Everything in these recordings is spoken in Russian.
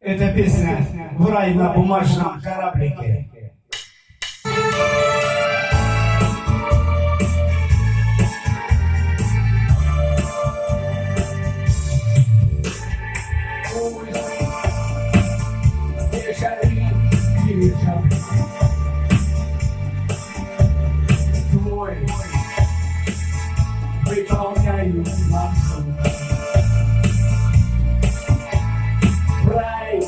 Эта песня «В рай на бумажном кораблике». Твой выполняю маршрут. Рай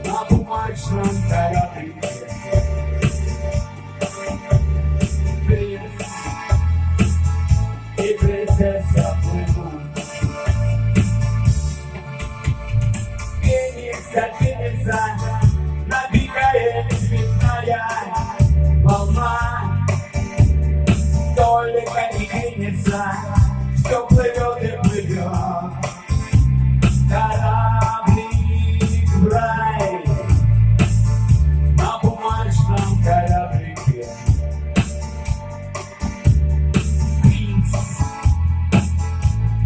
на бумажном кораблике. Принц и принцесса плывут. Пенится, набегает цветная волна. Только не клинится, все плывет и плывет. Кораблик в рай на бумажном кораблике. Принц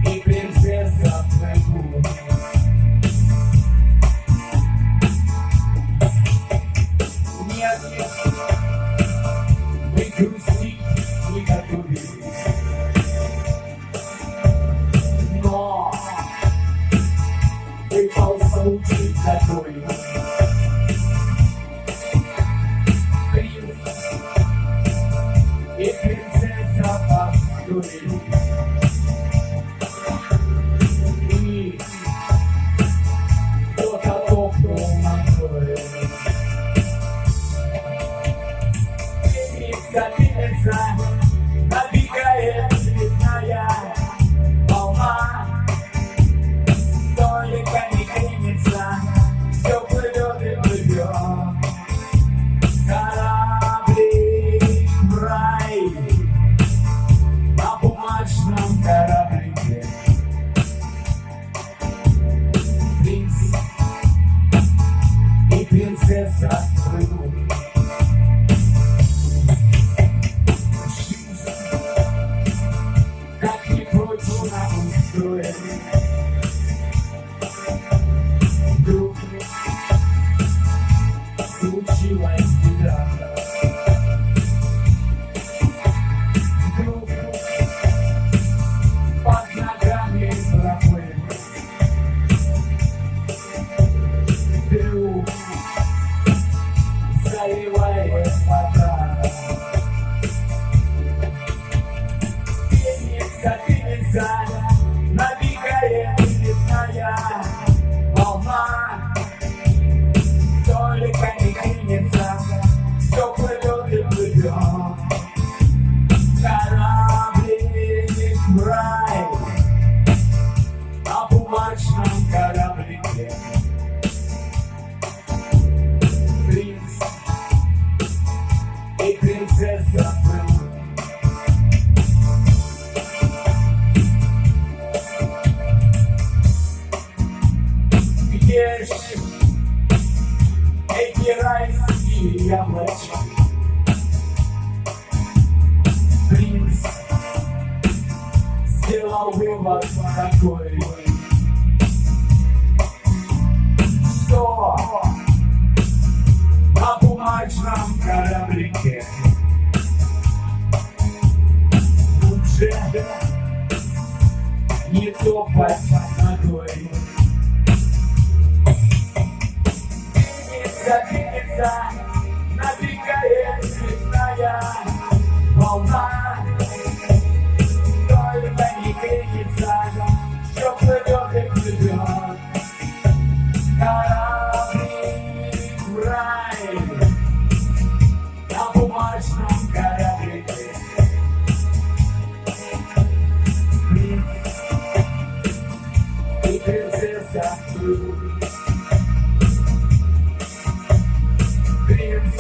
и принцесса плывут. Нет, вы грустить не готовились, но выпал случай такой. Принц и принцесса поссорились, и кто-то топнул ногой. Пенится, набегает цветная волна. Только не клинится, все плывет и плывет. Кораблик в рай на бумажном кораблике. Принц и принцесса плывут. Как непрочно устроены. Вдруг случилась беда. Вдруг под ногами проплыл. Вдруг заливает вода. Пенится, набегает цветная волна. Только не клинится, все плывет и плывет. Кораблик в рай на бумажном кораблике. Принц и принцесса плывут. Где ж эти райские яблочки? Принц сделал вывод такой, что на бумажном кораблике лучше не топать ногой. Пенится, набегает цветная волна. Только не клинится, все плывет и плывет. Кораблик в рай на бумажном кораблике. Принц и принцесса плывут. Принц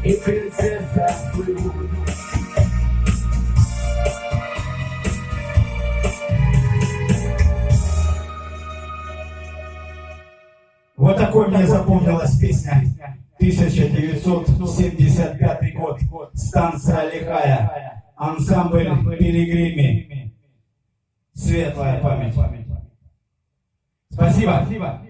и принцесса плывут. Вот такой мне запомнилась песня. 1975 год. Станция Лихая. Ансамбль «Пилигрими». Светлая память. Спасибо.